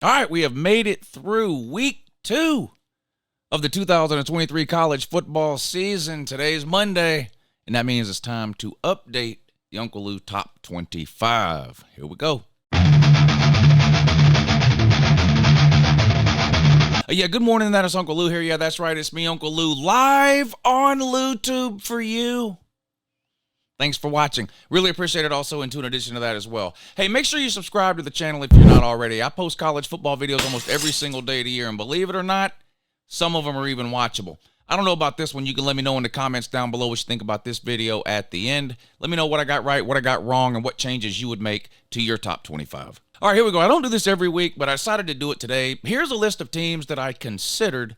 All right, we have made it through week 2 of the 2023 college football season. Today's Monday, and that means it's time to update the Uncle Lou Top 25. Here we go. Good morning. That is Uncle Lou here. Yeah, that's right. It's me, Uncle Lou, live on LouTube for you. Thanks for watching. Really appreciate it also, in addition to that as well. Hey, make sure you subscribe to the channel if you're not already. I post college football videos almost every single day of the year, and believe it or not, some of them are even watchable. I don't know about this one. You can let me know in the comments down below what you think about this video at the end. Let me know what I got right, what I got wrong, and what changes you would make to your top 25. All right, here we go. I don't do this every week, but I decided to do it today. Here's a list of teams that I considered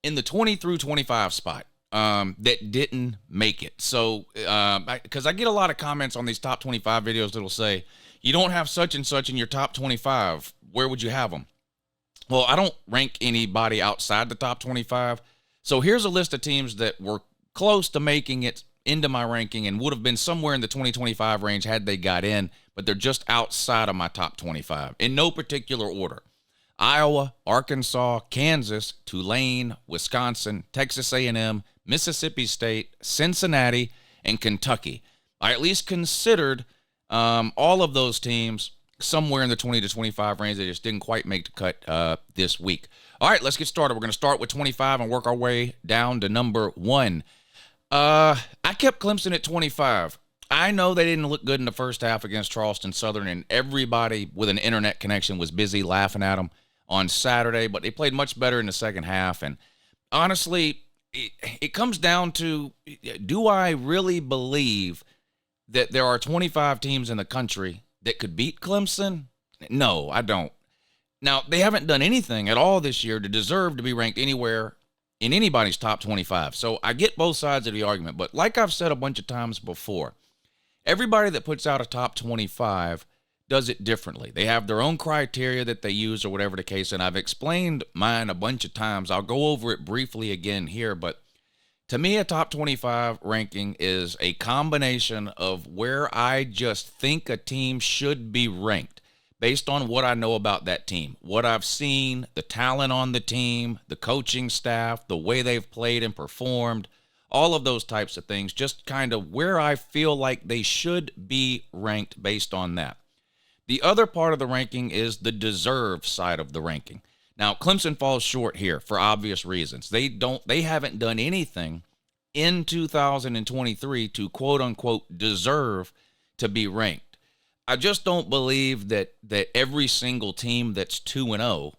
in the 20 through 25 spot. That didn't make it. So, because I get a lot of comments on these top 25 videos that'll say, you don't have such and such in your top 25. Where would you have them? Well, I don't rank anybody outside the top 25. So here's a list of teams that were close to making it into my ranking and would have been somewhere in the 20-25 range had they got in, but they're just outside of my top 25 in no particular order. Iowa, Arkansas, Kansas, Tulane, Wisconsin, Texas A&M, Mississippi State, Cincinnati, and Kentucky. I at least considered all of those teams somewhere in the 20 to 25 range. They just didn't quite make the cut this week. All right, let's get started. We're going to start with 25 and work our way down to number 1. I kept Clemson at 25. I know they didn't look good in the first half against Charleston Southern, and everybody with an internet connection was busy laughing at them on Saturday, but they played much better in the second half. And honestly, it comes down to, do I really believe that there are 25 teams in the country that could beat Clemson? No, I don't. Now, they haven't done anything at all this year to deserve to be ranked anywhere in anybody's top 25. So I get both sides of the argument, but like I've said a bunch of times before, everybody that puts out a top 25 does it differently. They have their own criteria that they use or whatever the case, and I've explained mine a bunch of times. I'll go over it briefly again here, but to me, a top 25 ranking is a combination of where I just think a team should be ranked based on what I know about that team, what I've seen, the talent on the team, the coaching staff, the way they've played and performed, all of those types of things, just kind of where I feel like they should be ranked based on that. The other part of the ranking is the deserve side of the ranking. Now, Clemson falls short here for obvious reasons. They haven't done anything in 2023 to quote unquote deserve to be ranked. I just don't believe that every single team that's 2-0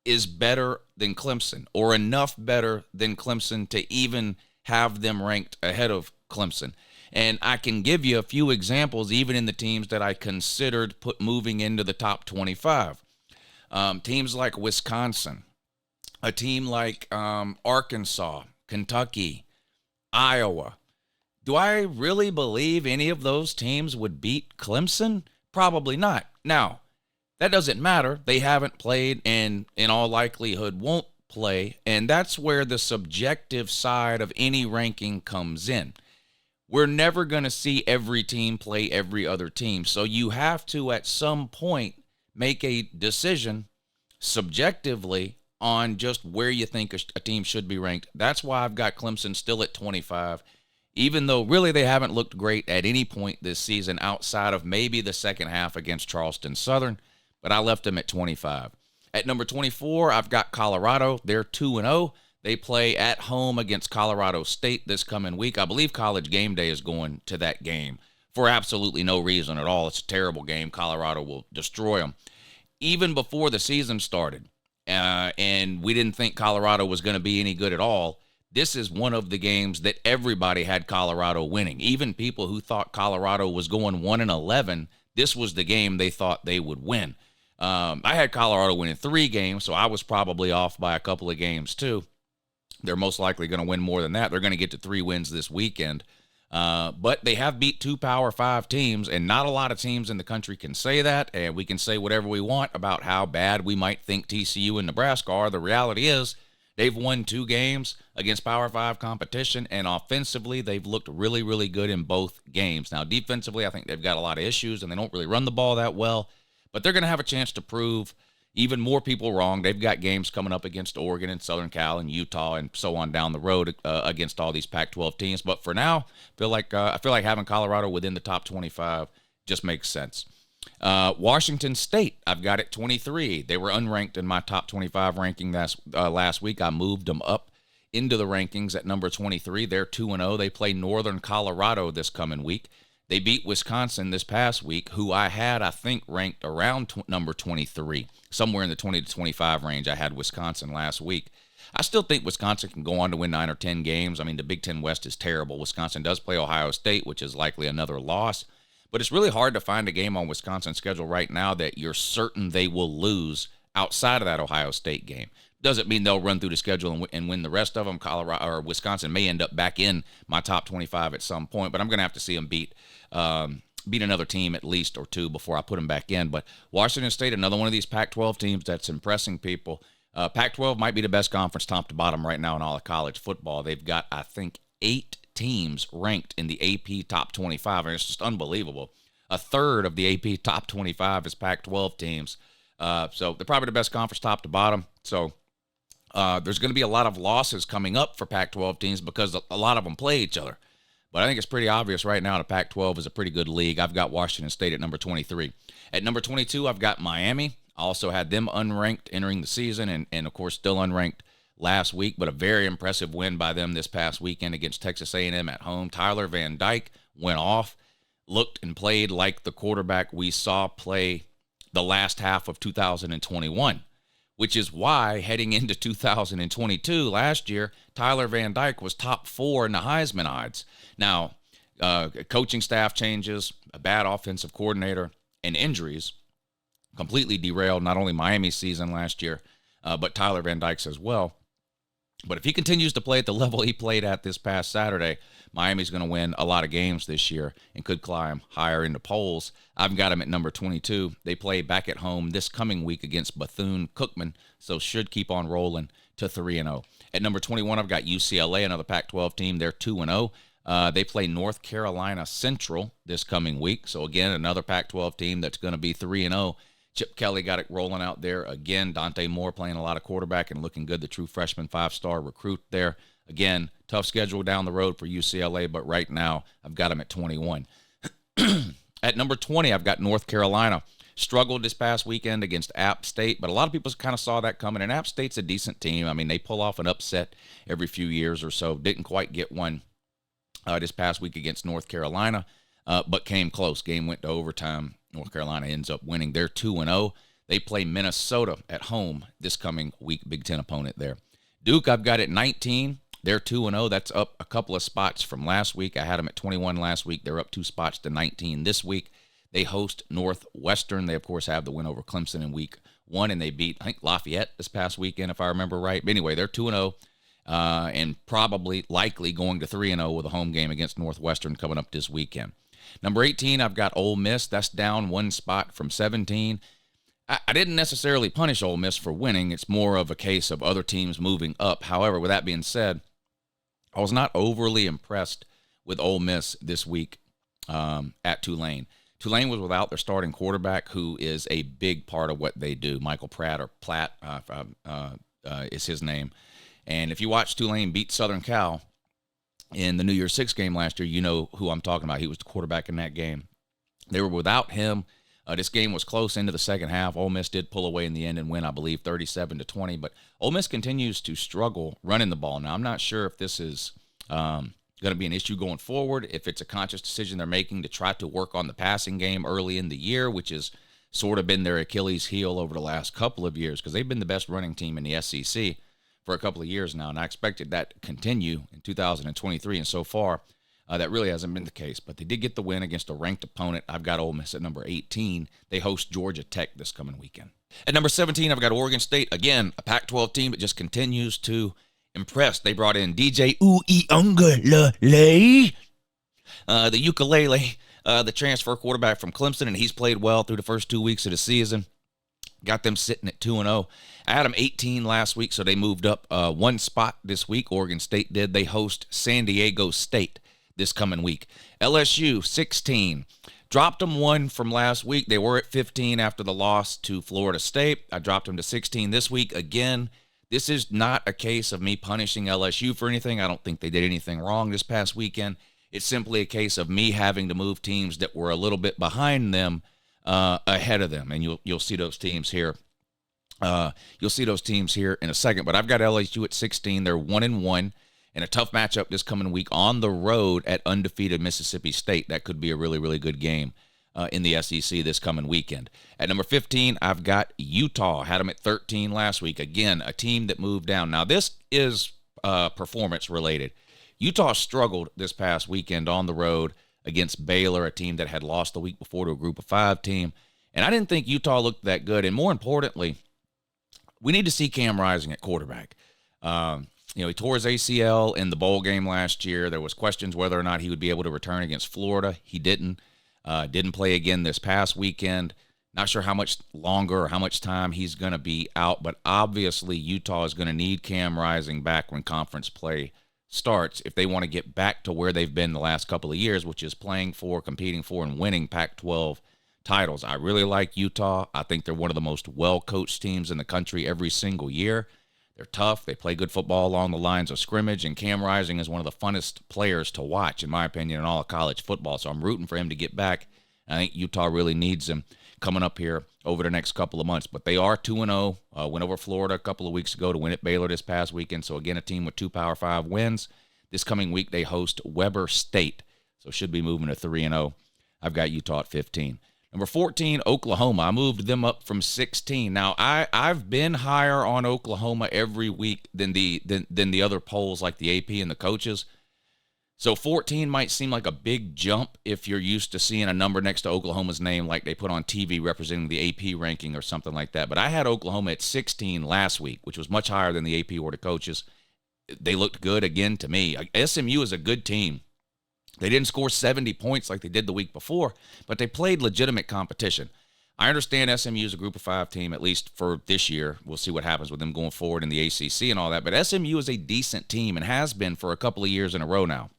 is better than Clemson or enough better than Clemson to even have them ranked ahead of Clemson. And I can give you a few examples, even in the teams that I considered moving into the top 25. Teams like Wisconsin, a team like Arkansas, Kentucky, Iowa. Do I really believe any of those teams would beat Clemson? Probably not. Now, that doesn't matter. They haven't played and in all likelihood won't play, and that's where the subjective side of any ranking comes in. We're never going to see every team play every other team. So you have to, at some point, make a decision subjectively on just where you think a team should be ranked. That's why I've got Clemson still at 25, even though really they haven't looked great at any point this season outside of maybe the second half against Charleston Southern, but I left them at 25. At number 24, I've got Colorado. They're 2-0. They play at home against Colorado State this coming week. I believe College Game Day is going to that game for absolutely no reason at all. It's a terrible game. Colorado will destroy them. Even before the season started, and we didn't think Colorado was going to be any good at all, this is one of the games that everybody had Colorado winning. Even people who thought Colorado was going 1-11, this was the game they thought they would win. I had Colorado winning 3 games, so I was probably off by a couple of games too. They're most likely going to win more than that. They're going to get to 3 wins this weekend. But they have beat 2 Power 5 teams, and not a lot of teams in the country can say that, and we can say whatever we want about how bad we might think TCU and Nebraska are. The reality is they've won 2 games against Power 5 competition, and offensively they've looked really, really good in both games. Now, defensively, I think they've got a lot of issues, and they don't really run the ball that well, but they're going to have a chance to prove even more people wrong. They've got games coming up against Oregon and Southern Cal and Utah and so on down the road against all these Pac-12 teams. But for now, I feel like having Colorado within the top 25 just makes sense. Washington State, I've got it 23. They were unranked in my top 25 ranking last week. I moved them up into the rankings at number 23. They're 2-0. They play Northern Colorado this coming week. They beat Wisconsin this past week, who I think, ranked around number 23, somewhere in the 20 to 25 range. I had Wisconsin last week. I still think Wisconsin can go on to win 9 or 10 games. I mean, the Big Ten West is terrible. Wisconsin does play Ohio State, which is likely another loss. But it's really hard to find a game on Wisconsin's schedule right now that you're certain they will lose outside of that Ohio State game. Doesn't mean they'll run through the schedule and win the rest of them. Colorado or Wisconsin may end up back in my top 25 at some point, but I'm going to have to see them beat another team at least or two before I put them back in. But Washington State, another one of these Pac-12 teams that's impressing people. Pac-12 might be the best conference top to bottom right now in all of college football. They've got, I think, 8 teams ranked in the AP top 25, and it's just unbelievable. A third of the AP top 25 is Pac-12 teams. So they're probably the best conference top to bottom. So there's going to be a lot of losses coming up for Pac-12 teams because a lot of them play each other. But I think it's pretty obvious right now the Pac-12 is a pretty good league. I've got Washington State at number 23. At number 22, I've got Miami. I also had them unranked entering the season and of course, still unranked last week, but a very impressive win by them this past weekend against Texas A&M at home. Tyler Van Dyke went off, looked and played like the quarterback we saw play the last half of 2021. Which is why heading into 2022 last year, Tyler Van Dyke was top 4 in the Heisman odds. Now, coaching staff changes, a bad offensive coordinator, and injuries completely derailed not only Miami's season last year, but Tyler Van Dyke's as well. But if he continues to play at the level he played at this past Saturday, Miami's going to win a lot of games this year and could climb higher in the polls. I've got them at number 22. They play back at home this coming week against Bethune-Cookman, so should keep on rolling to 3-0. At number 21, I've got UCLA, another Pac-12 team. They're 2-0. They play North Carolina Central this coming week, so again, another Pac-12 team that's going to be 3-0. Chip Kelly got it rolling out there again. Dante Moore playing a lot of quarterback and looking good, the true freshman 5-star recruit there. Again, tough schedule down the road for UCLA, but right now I've got them at 21. At number 20, I've got North Carolina. Struggled this past weekend against App State, but a lot of people kind of saw that coming, and App State's a decent team. I mean, they pull off an upset every few years or so. Didn't quite get one this past week against North Carolina, but came close. Game went to overtime. North Carolina ends up winning. They're 2-0. They play Minnesota at home this coming week, Big Ten opponent there. Duke, I've got at 19. They're 2-0. That's up a couple of spots from last week. I had them at 21 last week. They're up 2 spots to 19 this week. They host Northwestern. They, of course, have the win over Clemson in week 1, and they beat, I think, Lafayette this past weekend, if I remember right. But anyway, they're 2-0 and probably likely going to 3-0 with a home game against Northwestern coming up this weekend. Number 18, I've got Ole Miss. That's down 1 spot from 17. I didn't necessarily punish Ole Miss for winning. It's more of a case of other teams moving up. However, with that being said, I was not overly impressed with Ole Miss this week at Tulane. Tulane was without their starting quarterback, who is a big part of what they do. Michael Pratt, or Platt is his name. And if you watch Tulane beat Southern Cal in the New Year's Six game last year, you know who I'm talking about. He was the quarterback in that game. They were without him. This game was close into the second half. Ole Miss did pull away in the end and win, I believe, 37-20. But Ole Miss continues to struggle running the ball. Now, I'm not sure if this is going to be an issue going forward, if it's a conscious decision they're making to try to work on the passing game early in the year, which has sort of been their Achilles heel over the last couple of years, because they've been the best running team in the SEC for a couple of years now, and I expected that to continue in 2023, and so far, that really hasn't been the case. But they did get the win against a ranked opponent. I've got Ole Miss at number 18. They host Georgia Tech this coming weekend. At number 17, I've got Oregon State. Again, a Pac-12 team that just continues to impress. They brought in DJ Uiagalelei, the ukulele, the transfer quarterback from Clemson, and he's played well through the first 2 weeks of the season. Got them sitting at 2-0. I had them 18 last week, so they moved up 1 spot this week. Oregon State did. They host San Diego State this coming week. LSU, 16. Dropped them one from last week. They were at 15 after the loss to Florida State. I dropped them to 16 this week. Again, this is not a case of me punishing LSU for anything. I don't think they did anything wrong this past weekend. It's simply a case of me having to move teams that were a little bit behind them ahead of them, and you'll see those teams here. You'll see those teams here in a second. But I've got LSU at 16. They're 1-1. And a tough matchup this coming week on the road at undefeated Mississippi State. That could be a really, really good game in the SEC this coming weekend. At number 15, I've got Utah. Had them at 13 last week. Again, a team that moved down. Now, this is performance related. Utah struggled this past weekend on the road against Baylor, a team that had lost the week before to a group of 5 team. And I didn't think Utah looked that good. And more importantly, we need to see Cam Rising at quarterback. He tore his ACL in the bowl game last year. There was questions whether or not he would be able to return against Florida. He didn't. Didn't play again this past weekend. Not sure how much longer or how much time he's going to be out, but obviously Utah is going to need Cam Rising back when conference play starts if they want to get back to where they've been the last couple of years, which is playing for, competing for, and winning Pac-12 titles. I really like Utah. I think they're one of the most well-coached teams in the country every single year. They're tough. They play good football along the lines of scrimmage, and Cam Rising is one of the funnest players to watch, in my opinion, in all of college football. So I'm rooting for him to get back. I think Utah really needs him coming up here over the next couple of months. But they are 2-0. Went over Florida a couple of weeks ago to win at Baylor this past weekend. So, again, a team with 2 Power 5 wins. This coming week, they host Weber State. So should be moving to 3-0. I've got Utah at 15. Number 14, Oklahoma. I moved them up from 16. Now, I've been higher on Oklahoma every week than the other polls like the AP and the coaches. So 14 might seem like a big jump if you're used to seeing a number next to Oklahoma's name like they put on TV representing the AP ranking or something like that. But I had Oklahoma at 16 last week, which was much higher than the AP or the coaches. They looked good again to me. SMU is a good team. They didn't score 70 points like they did the week before, but they played legitimate competition. I understand SMU is a group of 5 team, at least for this year. We'll see what happens with them going forward in the ACC and all that. But SMU is a decent team and has been for a couple of years in a row now.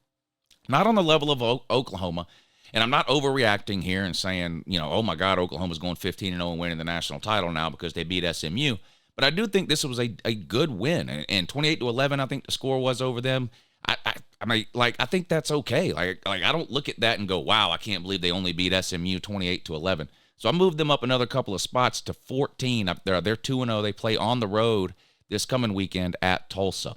Not on the level of Oklahoma. And I'm not overreacting here and saying, oh my God, Oklahoma's going 15-0 and winning the national title now because they beat SMU. But I do think this was a good win. And 28-11, I think the score was over them. I think that's okay. Like I don't look at that and go, wow, I can't believe they only beat SMU 28-11. So I moved them up another couple of spots to 14. They're 2-0. They play on the road this coming weekend at Tulsa.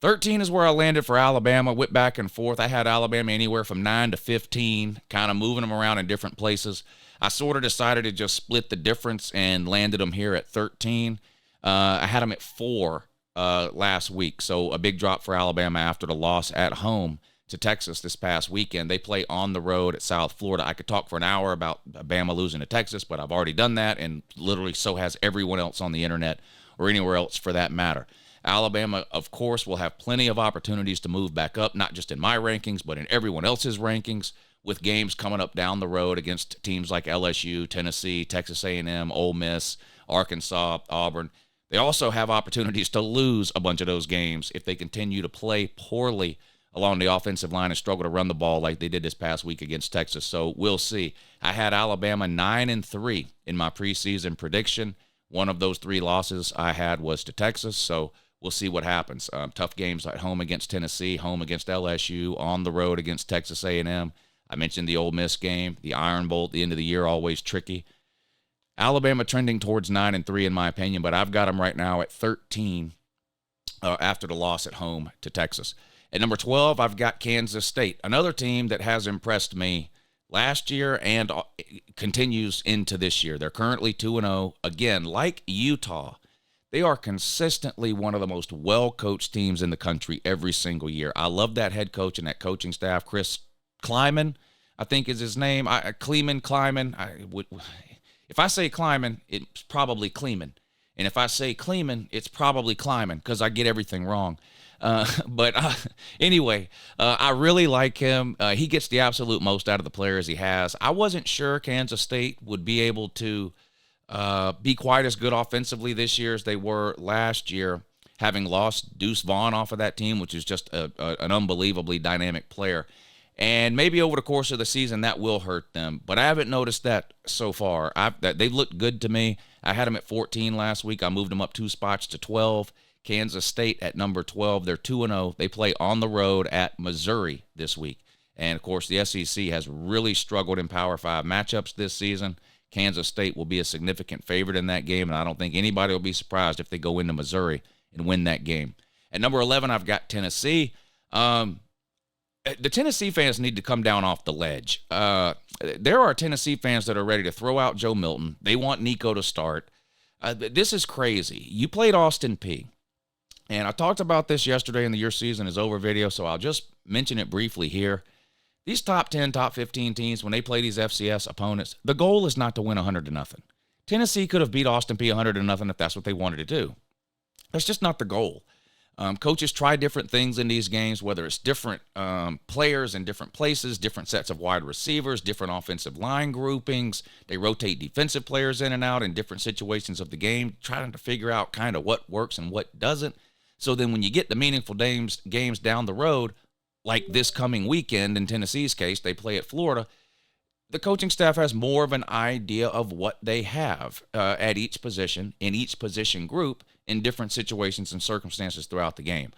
13 is where I landed for Alabama. Went back and forth. I had Alabama anywhere from 9 to 15, kind of moving them around in different places. I sort of decided to just split the difference and landed them here at 13. I had them at 4 last week, so a big drop for Alabama after the loss at home to Texas this past weekend. They play on the road at South Florida. I could talk for an hour about Bama losing to Texas, but I've already done that, and literally so has everyone else on the internet or anywhere else for that matter. Alabama, of course, will have plenty of opportunities to move back up, not just in my rankings, but in everyone else's rankings, with games coming up down the road against teams like LSU, Tennessee, Texas A&M, Ole Miss, Arkansas, Auburn. They also have opportunities to lose a bunch of those games if they continue to play poorly along the offensive line and struggle to run the ball like they did this past week against Texas. So we'll see. I had Alabama 9-3 in my preseason prediction. One of those 3 losses I had was to Texas, so we'll see what happens. Tough games at home against Tennessee, home against LSU, on the road against Texas A&M. I mentioned the Ole Miss game, the Iron Bowl at the end of the year, always tricky. Alabama trending towards 9-3 in my opinion, but I've got them right now at 13 after the loss at home to Texas. At number 12, I've got Kansas State, another team that has impressed me last year and continues into this year. They're currently 2-0. Again, like Utah, they are consistently one of the most well-coached teams in the country every single year. I love that head coach and that coaching staff. Chris Kleiman, I think is his name. Kleiman. If I say Kleiman, it's probably Kleeman. And if I say Kleeman, it's probably Kleiman because I get everything wrong. Anyway, I really like him. He gets the absolute most out of the players he has. I wasn't sure Kansas State would be able to be quite as good offensively this year as they were last year, having lost Deuce Vaughn off of that team, which is just an unbelievably dynamic player. And maybe over the course of the season, that will hurt them. But I haven't noticed that so far. They've looked good to me. I had them at 14 last week. I moved them up 2 spots to 12. Kansas State at number 12. They're 2-0. They play on the road at Missouri this week. And, of course, the SEC has really struggled in Power 5 matchups this season. Kansas State will be a significant favorite in that game, and I don't think anybody will be surprised if they go into Missouri and win that game. At number 11, I've got Tennessee. The Tennessee fans need to come down off the ledge. There are Tennessee fans that are ready to throw out Joe Milton. They want Nico to start. This is crazy. You played Austin Peay. And I talked about this yesterday in the Your Season is Over video, so I'll just mention it briefly here. These top 10, top 15 teams, when they play these FCS opponents, the goal is not to win 100-0. Tennessee could have beat Austin Peay 100-0 if that's what they wanted to do. That's just not the goal. Coaches try different things in these games, whether it's different players in different places, different sets of wide receivers, different offensive line groupings. They rotate defensive players in and out in different situations of the game, trying to figure out kind of what works and what doesn't. So then when you get the meaningful games down the road, like this coming weekend in Tennessee's case, they play at Florida, the coaching staff has more of an idea of what they have at each position, in each position group, in different situations and circumstances throughout the game.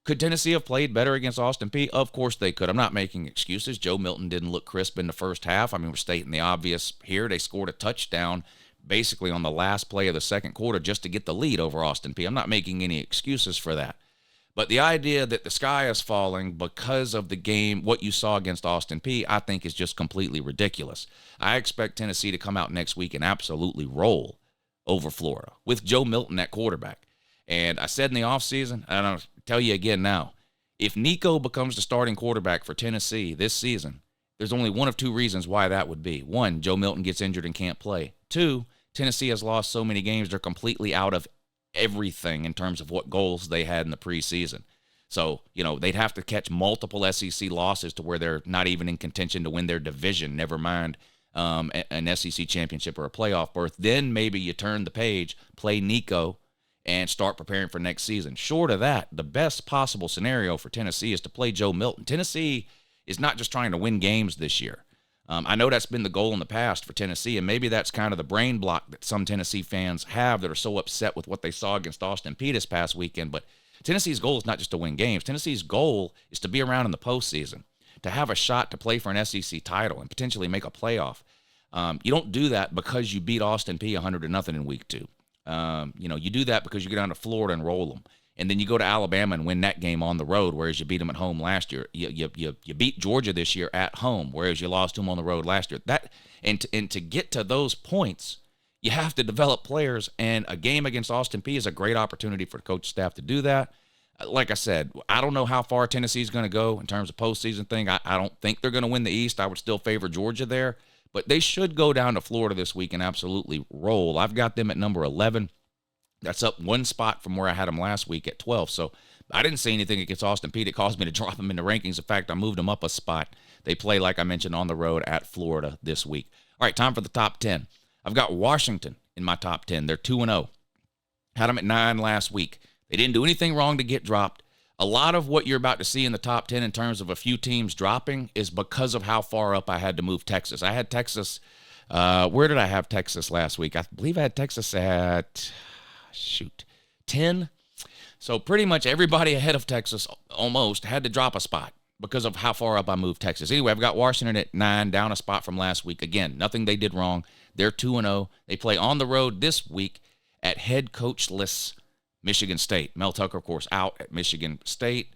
Could Tennessee have played better against Austin Peay? Of course they could. I'm not making excuses. Joe Milton didn't look crisp in the first half. I mean, we're stating the obvious here. They scored a touchdown basically on the last play of the second quarter just to get the lead over Austin Peay. I'm not making any excuses for that. But the idea that the sky is falling because of the game, what you saw against Austin Peay, I think is just completely ridiculous. I expect Tennessee to come out next week and absolutely roll over Florida with Joe Milton at quarterback. And I said in the offseason, and I'll tell you again now, if Nico becomes the starting quarterback for Tennessee this season, there's only one of two reasons why that would be. One, Joe Milton gets injured and can't play. Two, Tennessee has lost so many games, they're completely out of everything in terms of what goals they had in the preseason. So, they'd have to catch multiple SEC losses to where they're not even in contention to win their division, never mind an SEC championship or a playoff berth. Then maybe you turn the page, play Nico, and start preparing for next season. Short of that, the best possible scenario for Tennessee is to play Joe Milton. Tennessee is not just trying to win games this year. I know that's been the goal in the past for Tennessee, and maybe that's kind of the brain block that some Tennessee fans have that are so upset with what they saw against Austin Peay this past weekend. But Tennessee's goal is not just to win games. Tennessee's goal is to be around in the postseason, to have a shot to play for an SEC title and potentially make a playoff. You don't do that because you beat Austin Peay 100-0 in week 2. You do that because you go down to Florida and roll them. And then you go to Alabama and win that game on the road, whereas you beat them at home last year. You beat Georgia this year at home, whereas you lost them on the road last year. And to get to those points, you have to develop players, and a game against Austin Peay is a great opportunity for the coach staff to do that. Like I said, I don't know how far Tennessee's going to go in terms of postseason thing. I don't think they're going to win the East. I would still favor Georgia there. But they should go down to Florida this week and absolutely roll. I've got them at number 11. That's up 1 spot from where I had them last week at 12. So I didn't say anything against Austin Peay that caused me to drop them in the rankings. In fact, I moved them up a spot. They play, like I mentioned, on the road at Florida this week. All right, time for the top 10. I've got Washington in my top 10. They're 2-0. Had them at 9 last week. They didn't do anything wrong to get dropped. A lot of what you're about to see in the top 10 in terms of a few teams dropping is because of how far up I had to move Texas. I had Texas. Where did I have Texas last week? I believe I had Texas at 10. So pretty much everybody ahead of Texas almost had to drop a spot because of how far up I moved Texas. Anyway, I've got Washington at 9, down a spot from last week. Again, nothing they did wrong. They're 2-0. They play on the road this week at head coachless Michigan State. Mel Tucker, of course, out at Michigan State.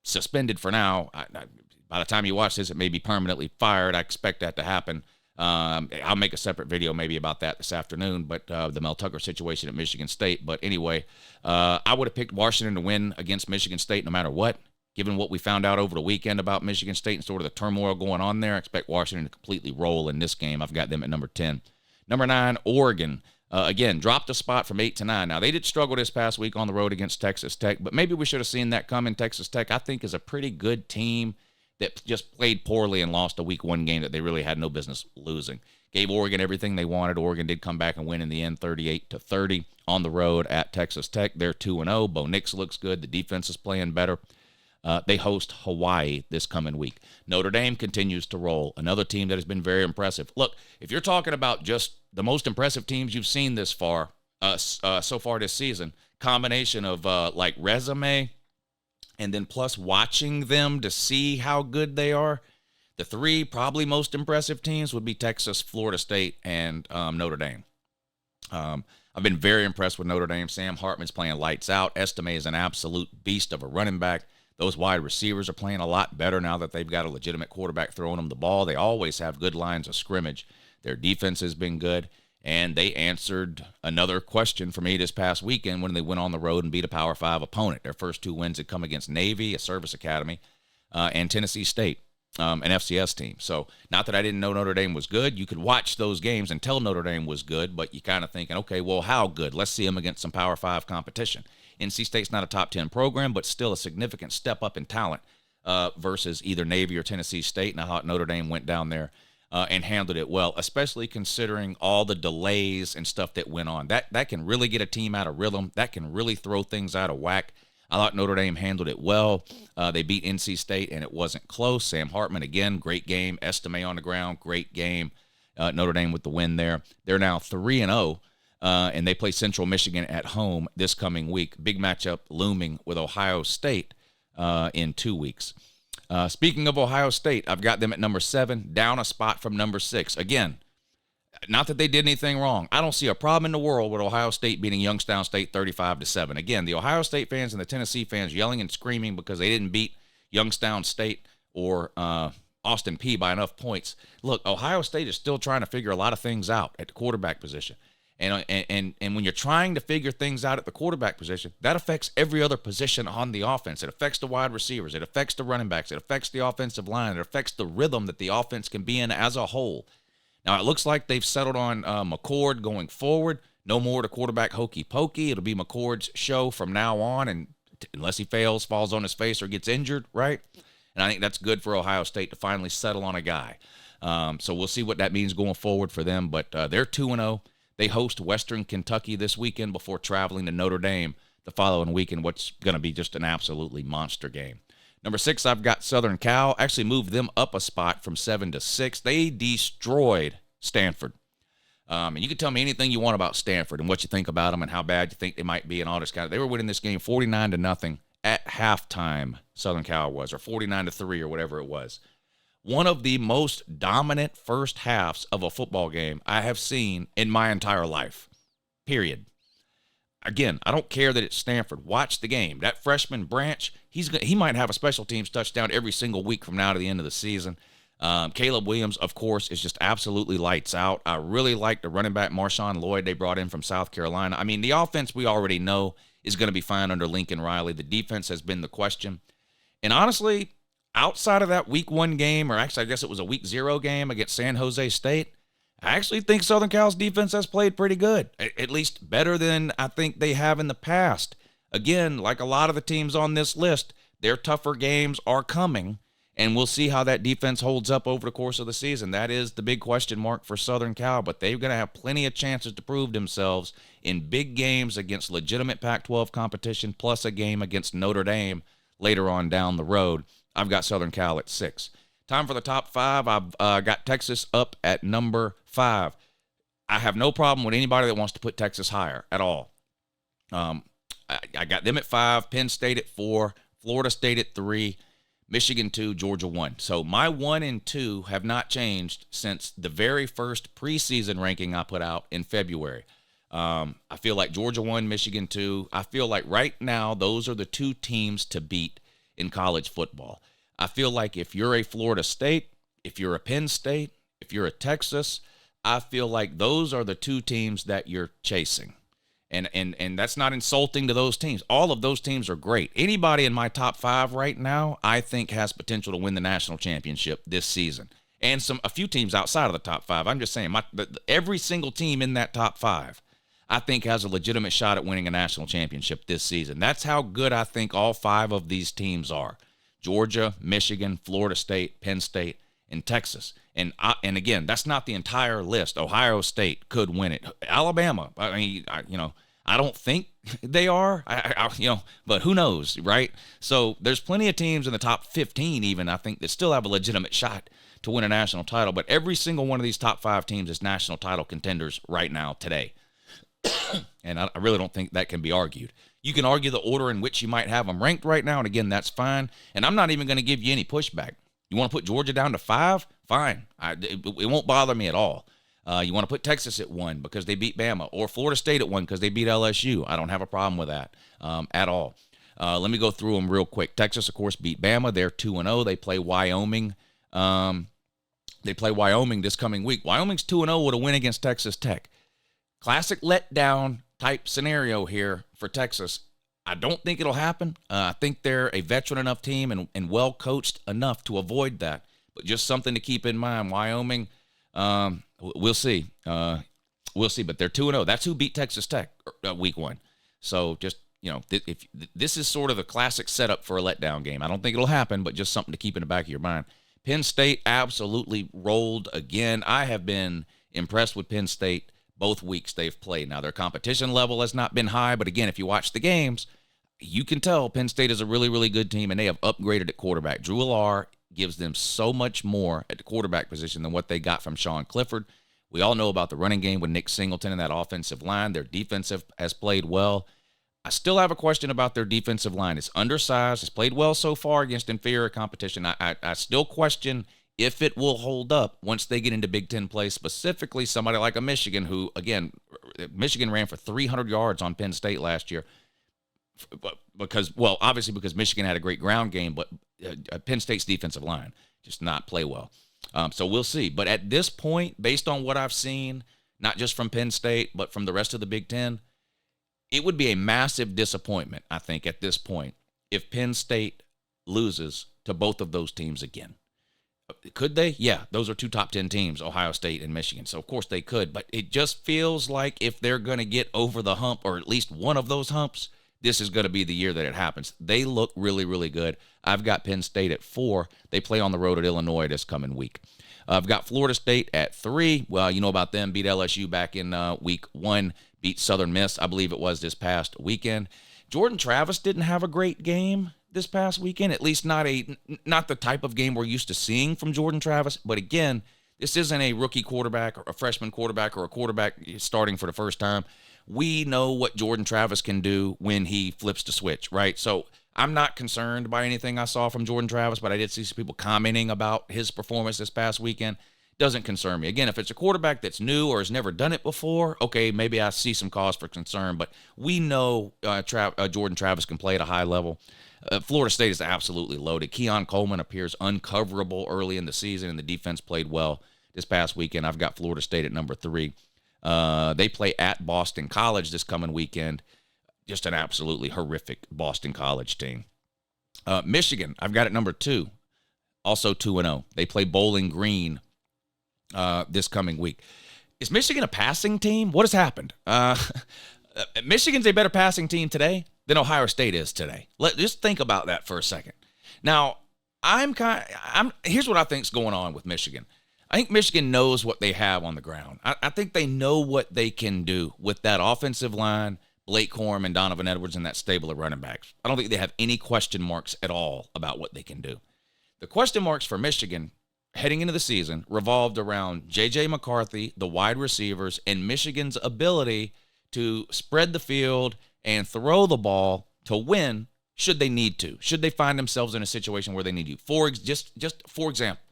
Suspended for now. By the time you watch this, it may be permanently fired. I expect that to happen. I'll make a separate video maybe about that this afternoon, but the Mel Tucker situation at Michigan State. But anyway, I would have picked Washington to win against Michigan State no matter what. Given what we found out over the weekend about Michigan State and sort of the turmoil going on there, I expect Washington to completely roll in this game. I've got them at number 10. Number 9, Oregon. Again, dropped a spot from 8 to 9. Now, they did struggle this past week on the road against Texas Tech, but maybe we should have seen that coming. Texas Tech, I think, is a pretty good team that just played poorly and lost a week 1 game that they really had no business losing. Gave Oregon everything they wanted. Oregon did come back and win in the end 38-30 on the road at Texas Tech. They're 2-0. Bo Nix looks good. The defense is playing better. They host Hawaii this coming week. Notre Dame continues to roll. Another team that has been very impressive. Look, if you're talking about just the most impressive teams you've seen this far, so far this season, combination of like resume and then plus watching them to see how good they are, the three probably most impressive teams would be Texas, Florida State, and Notre Dame. I've been very impressed with Notre Dame. Sam Hartman's playing lights out. Estime is an absolute beast of a running back. Those wide receivers are playing a lot better now that they've got a legitimate quarterback throwing them the ball. They always have good lines of scrimmage. Their defense has been good, and they answered another question for me this past weekend when they went on the road and beat a Power 5 opponent. Their first two wins had come against Navy, a service academy, and Tennessee State, an FCS team. So not that I didn't know Notre Dame was good. You could watch those games and tell Notre Dame was good, but you kind of thinking, okay, well, how good? Let's see them against some Power 5 competition. NC State's not a top 10 program, but still a significant step up in talent versus either Navy or Tennessee State. And I thought Notre Dame went down there and handled it well, especially considering all the delays and stuff that went on. That can really get a team out of rhythm. That can really throw things out of whack. I thought Notre Dame handled it well. They beat NC State, and it wasn't close. Sam Hartman, again, great game. Estime on the ground, great game. Notre Dame with the win there. They're now 3-0. And they play Central Michigan at home this coming week. Big matchup looming with Ohio State in 2 weeks. Speaking of Ohio State, I've got them at number 7, down a spot from number 6. Again, not that they did anything wrong. I don't see a problem in the world with Ohio State beating Youngstown State 35-7. Again, the Ohio State fans and the Tennessee fans yelling and screaming because they didn't beat Youngstown State or Austin Peay by enough points. Look, Ohio State is still trying to figure a lot of things out at the quarterback position. And when you're trying to figure things out at the quarterback position, that affects every other position on the offense. It affects the wide receivers. It affects the running backs. It affects the offensive line. It affects the rhythm that the offense can be in as a whole. Now, it looks like they've settled on McCord going forward. No more to quarterback hokey pokey. It'll be McCord's show from now on, and unless he fails, falls on his face, or gets injured, right? And I think that's good for Ohio State to finally settle on a guy. So we'll see what that means going forward for them. But they're 2-0. They host Western Kentucky this weekend before traveling to Notre Dame the following weekend, what's going to be just an absolutely monster game. Number 6, I've got Southern Cal. Actually moved them up a spot from 7 to 6. They destroyed Stanford. And you can tell me anything you want about Stanford and what you think about them and how bad you think they might be and all this kind of. They were winning this game 49-0 at halftime, Southern Cal was, or 49-3 or whatever it was. One of the most dominant first halves of a football game I have seen in my entire life, period. Again, I don't care that it's Stanford. Watch the game. That freshman Branch, he might have a special teams touchdown every single week from now to the end of the season. Caleb Williams, of course, is just absolutely lights out. I really like the running back Marshawn Lloyd they brought in from South Carolina. I mean, the offense we already know is going to be fine under Lincoln Riley. The defense has been the question. And honestly, outside of that week 1 game, or actually I guess it was a week 0 game against San Jose State, I actually think Southern Cal's defense has played pretty good, at least better than I think they have in the past. Again, like a lot of the teams on this list, their tougher games are coming, and we'll see how that defense holds up over the course of the season. That is the big question mark for Southern Cal, but they're going to have plenty of chances to prove themselves in big games against legitimate Pac-12 competition, plus a game against Notre Dame later on down the road. I've got Southern Cal at 6. Time for the top 5. I've got Texas up at number 5. I have no problem with anybody that wants to put Texas higher at all. I got them at 5, Penn State at 4, Florida State at 3, Michigan 2, Georgia 1. So my 1 and 2 have not changed since the very first preseason ranking I put out in February. I feel like Georgia 1, Michigan 2. I feel like right now those are the 2 teams to beat in college football. I feel like if you're a Florida State, if you're a Penn State, if you're a Texas, I feel like those are the 2 teams that you're chasing. And that's not insulting to those teams. All of those teams are great. Anybody in my top 5 right now, I think has potential to win the national championship this season. And a few teams outside of the top 5. I'm just saying, every single team in that top 5, I think has a legitimate shot at winning a national championship this season. That's how good I think all 5 of these teams are. Georgia, Michigan, Florida State, Penn State, and Texas. And again, that's not the entire list. Ohio State could win it. Alabama, I'm I don't think they are, but who knows, right? So there's plenty of teams in the top 15 even, I think, that still have a legitimate shot to win a national title. But every single one of these top 5 teams is national title contenders right now, today. And I really don't think that can be argued. You can argue the order in which you might have them ranked right now, and again, that's fine. And I'm not even going to give you any pushback. You want to put Georgia down to 5? Fine. It won't bother me at all. You want to put Texas at 1 because they beat Bama, or Florida State at 1 because they beat LSU. I don't have a problem with that at all. Let me go through them real quick. Texas, of course, beat Bama. They're 2-0. They play Wyoming. They play Wyoming this coming week. Wyoming's 2-0 with a win against Texas Tech. Classic letdown type scenario here for Texas. I don't think it'll happen. I think they're a veteran enough team and well coached enough to avoid that. But just something to keep in mind. Wyoming, we'll see. We'll see. But they're 2-0. That's who beat Texas Tech week 1. So just, if this is sort of the classic setup for a letdown game. I don't think it'll happen, but just something to keep in the back of your mind. Penn State absolutely rolled again. I have been impressed with Penn State both weeks they've played. Now, their competition level has not been high, but again, if you watch the games, you can tell Penn State is a really, really good team, and they have upgraded at quarterback. Drew Allar gives them so much more at the quarterback position than what they got from Sean Clifford. We all know about the running game with Nick Singleton and that offensive line. Their defensive has played well. I still have a question about their defensive line. It's undersized. It's played well so far against inferior competition. I still question if it will hold up once they get into Big Ten play, specifically somebody like a Michigan who, again, Michigan ran for 300 yards on Penn State last year obviously because Michigan had a great ground game, but Penn State's defensive line just not play well. So we'll see. But at this point, based on what I've seen, not just from Penn State, but from the rest of the Big Ten, it would be a massive disappointment, I think, at this point, if Penn State loses to both of those teams again. Could they? Yeah, those are 2 top 10 teams, Ohio State and Michigan. So, of course, they could. But it just feels like if they're going to get over the hump, or at least one of those humps, this is going to be the year that it happens. They look really, really good. I've got Penn State at 4. They play on the road at Illinois this coming week. I've got Florida State at 3. Well, you know about them. Beat LSU back in week 1. Beat Southern Miss, I believe it was, this past weekend. Jordan Travis didn't have a great game this past weekend, at least not the type of game we're used to seeing from Jordan Travis. But again, this isn't a rookie quarterback or a freshman quarterback or a quarterback starting for the first time. We know what Jordan Travis can do when he flips the switch, right? So I'm not concerned by anything I saw from Jordan Travis, but I did see some people commenting about his performance this past weekend. Doesn't concern me. Again, if it's a quarterback that's new or has never done it before, okay, maybe I see some cause for concern, but we know Jordan Travis can play at a high level. Florida State is absolutely loaded. Keon Coleman appears uncoverable early in the season, and the defense played well this past weekend. I've got Florida State at number 3. They play at Boston College this coming weekend. Just an absolutely horrific Boston College team. Michigan, I've got at number 2. Also 2-0. They play Bowling Green this coming week. Is Michigan a passing team? What has happened? Michigan's a better passing team today than Ohio State is today. Just think about that for a second. Now, here's what I think's going on with Michigan. I think Michigan knows what they have on the ground. I think they know what they can do with that offensive line, Blake Corum and Donovan Edwards, and that stable of running backs. I don't think they have any question marks at all about what they can do. The question marks for Michigan heading into the season revolved around J.J. McCarthy, the wide receivers, and Michigan's ability to spread the field and throw the ball to win should they need to, should they find themselves in a situation where they need to. Just for example,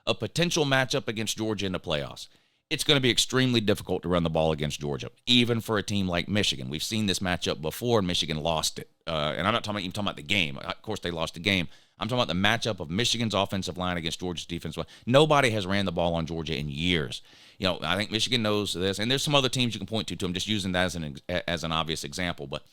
a potential matchup against Georgia in the playoffs. It's going to be extremely difficult to run the ball against Georgia, even for a team like Michigan. We've seen this matchup before, and Michigan lost it. And I'm not talking about the game. Of course, they lost the game. I'm talking about the matchup of Michigan's offensive line against Georgia's defense. Nobody has ran the ball on Georgia in years. I think Michigan knows this, and there's some other teams you can point to. I'm just using that as an obvious example. But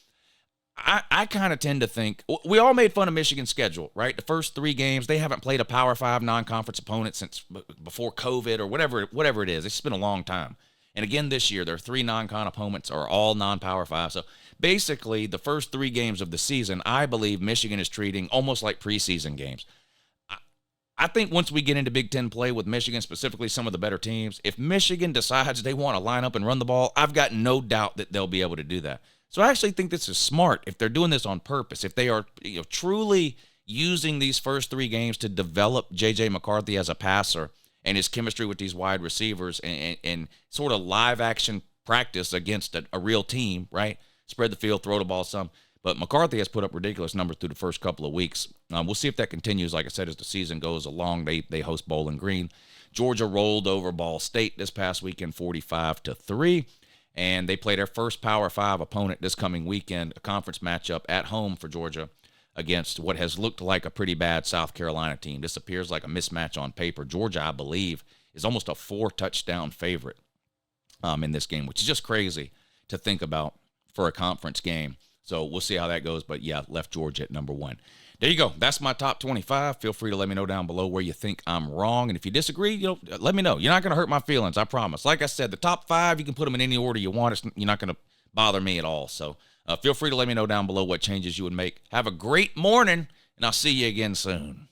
I kind of tend to think we all made fun of Michigan's schedule, right? The first 3 games, they haven't played a Power 5 non-conference opponent since before COVID or whatever it is. It's been a long time. And again, this year, their 3 non-con opponents are all non-Power 5. So basically, the first 3 games of the season, I believe Michigan is treating almost like preseason games. I think once we get into Big Ten play with Michigan, specifically some of the better teams, if Michigan decides they want to line up and run the ball, I've got no doubt that they'll be able to do that. So I actually think this is smart if they're doing this on purpose. If they are truly using these first 3 games to develop J.J. McCarthy as a passer and his chemistry with these wide receivers and sort of live action practice against a real team, right? Spread the field, throw the ball some. But McCarthy has put up ridiculous numbers through the first couple of weeks. We'll see if that continues, like I said, as the season goes along. They host Bowling Green. Georgia rolled over Ball State this past weekend 45-3. And they play their first Power 5 opponent this coming weekend, a conference matchup at home for Georgia against what has looked like a pretty bad South Carolina team. This appears like a mismatch on paper. Georgia, I believe, is almost a 4-touchdown favorite in this game, which is just crazy to think about for a conference game. So we'll see how that goes. But, yeah, left Georgia at number 1. There you go. That's my top 25. Feel free to let me know down below where you think I'm wrong. And if you disagree, let me know. You're not going to hurt my feelings, I promise. Like I said, the top 5, you can put them in any order you want. You're not going to bother me at all. So feel free to let me know down below what changes you would make. Have a great morning, and I'll see you again soon.